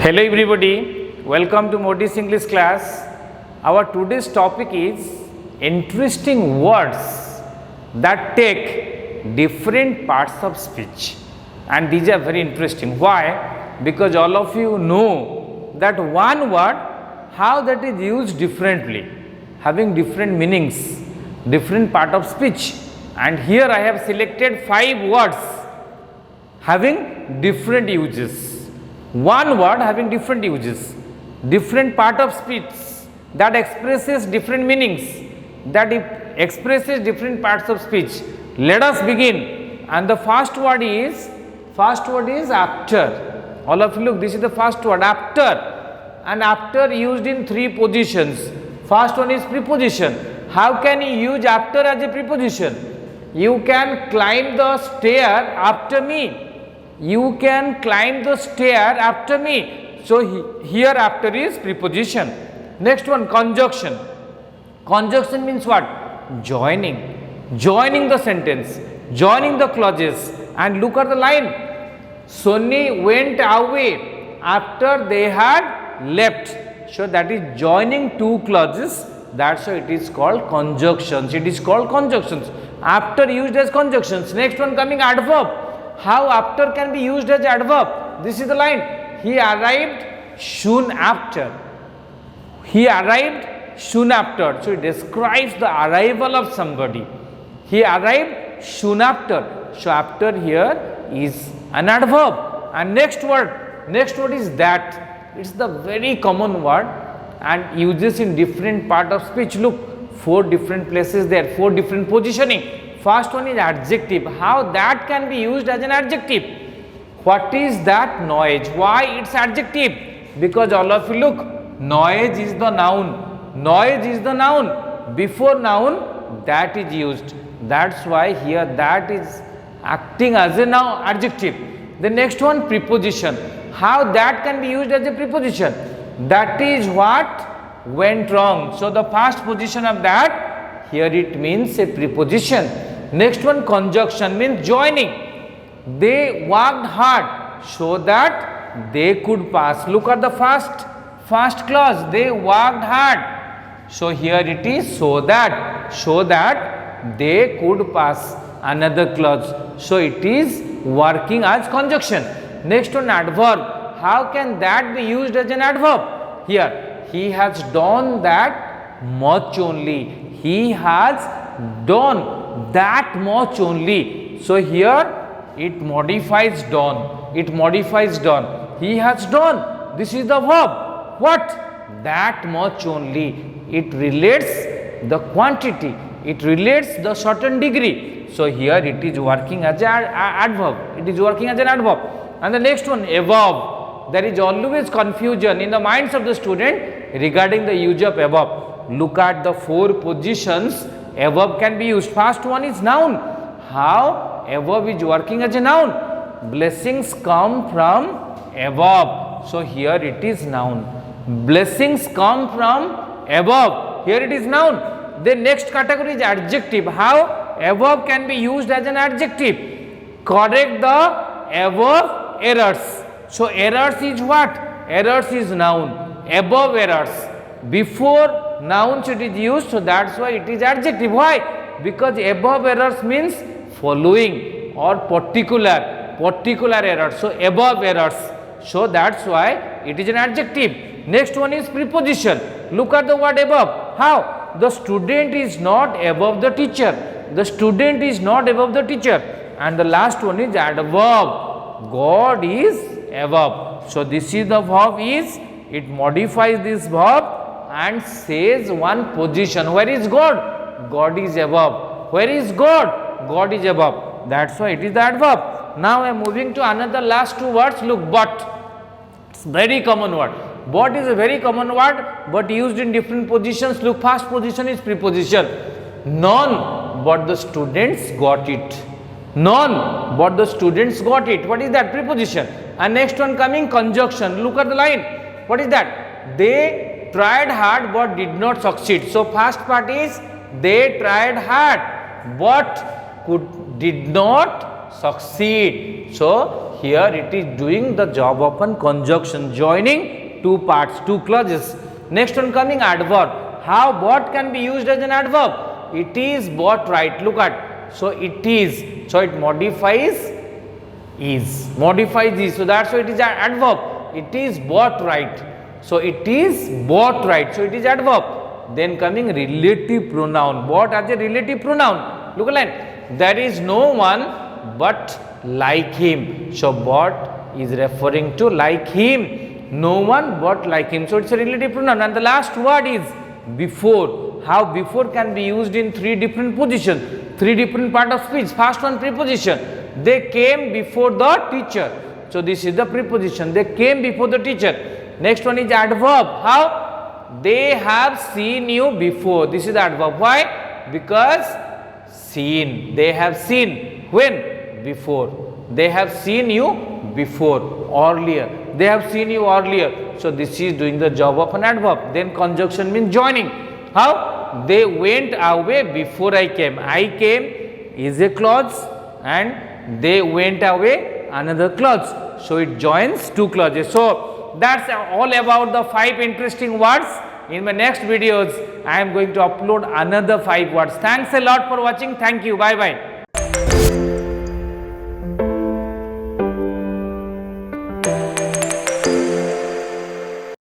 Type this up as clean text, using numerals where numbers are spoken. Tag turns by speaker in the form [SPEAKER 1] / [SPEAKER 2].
[SPEAKER 1] Hello everybody, welcome to Modis English class. Our today's topic is interesting words that take different parts of speech, and these are very interesting. Why? Because all of you know that one word, how that is used differently, having different meanings, different part of speech, and here I have selected 5 words having different uses. One word having different uses, different part of speech that expresses different meanings, that expresses different parts of speech. Let us begin, and the first word is after. All of you look, this is the first word, after, and after used in 3 positions. First one is preposition. How can you use after as a preposition? You can climb the stair after me. You can climb the stair after me. So here after is preposition. Next one, conjunction. Conjunction means what? Joining the sentence, joining the clauses. And look at the line. Sonny went away after they had left. So that is joining 2 clauses. That's why it is called conjunctions. It is called conjunctions. After used as conjunctions. Next one coming, adverb. How after can be used as adverb? This is the line. He arrived soon after. He arrived soon after. So it describes the arrival of somebody. He arrived soon after. So after here is an adverb. And next word is that. It's the very common word and uses in different part of speech. Look, 4 different places there, 4 different positioning. First one is adjective. How that can be used as an adjective? What is that noise? Why it's adjective? Because all of you look, noise is the noun. Noise is the noun. Before noun, that is used. That's why here that is acting as a noun, adjective. The next one, preposition. How that can be used as a preposition? That is what went wrong. So the first position of that, here it means a preposition. Next one, conjunction means joining. They worked hard so that they could pass. Look at the first clause. They worked hard. So here it is so that they could pass. Another clause. So it is working as conjunction. Next one, adverb. How can that be used as an adverb? Here, he has done that much only. He has done that much only. So here it modifies done. It modifies done. He has done. This is the verb. What? That much only. It relates the quantity. It relates the certain degree. So here it is working as an adverb. It is working as an adverb. And the next one, above. There is always confusion in the minds of the student regarding the use of above. Look at the 4 positions above can be used. First one is noun. How above is working as a noun? Blessings come from above. So here it is noun. Blessings come from above. Here it is noun. The next category is adjective. How above can be used as an adjective? Correct the above errors. So errors is what? Errors is noun. Above errors. Before noun it is used, so that's why it is adjective. Why? Because above errors means following or particular error. So above errors. So that's why it is an adjective. Next one is preposition. Look at the word above. How? The student is not above the teacher. The student is not above the teacher. And the last one is adverb. God is above. So this is the verb is, it modifies this verb and says one position. Where is God? God is above. Where is God? God is above. That's why it is the adverb. Now I am moving to another last 2 words. Look, but. It's very common word. But is a very common word, but used in different positions. Look, first position is preposition. None but the students got it. None but the students got it. What is that? Preposition. And next one coming, conjunction. Look at the line. What is that? They tried hard but did not succeed. So first part is they tried hard but did not succeed. So here it is doing the job of an conjunction, joining two parts, two clauses. Next one coming adverb. How bought can be used as an adverb? It is bought right. Look at. So it is. So it modifies is. Modifies is. So that's why it is an adverb. It is bought right. So it is bought right. So it is adverb. Then coming relative pronoun. Bought as a relative pronoun. Look at line. There is no one but like him. So bought is referring to like him. No one but like him. So it's a relative pronoun. And the last word is before. How before can be used in three different positions, three different part of speech. First one, preposition. They came before the teacher. So this is the preposition. They came before the teacher. Next one is adverb. How? They have seen you before. This is the adverb. Why? Because seen. They have seen. When? Before. They have seen you before. Earlier. They have seen you earlier. So this is doing the job of an adverb. Then conjunction means joining. How? They went away before I came. I came is a clause and they went away another clause. So it joins two clauses. So that's all about the 5 interesting words. In my next videos, I am going to upload another 5 words. Thanks a lot for watching. Thank you. Bye bye.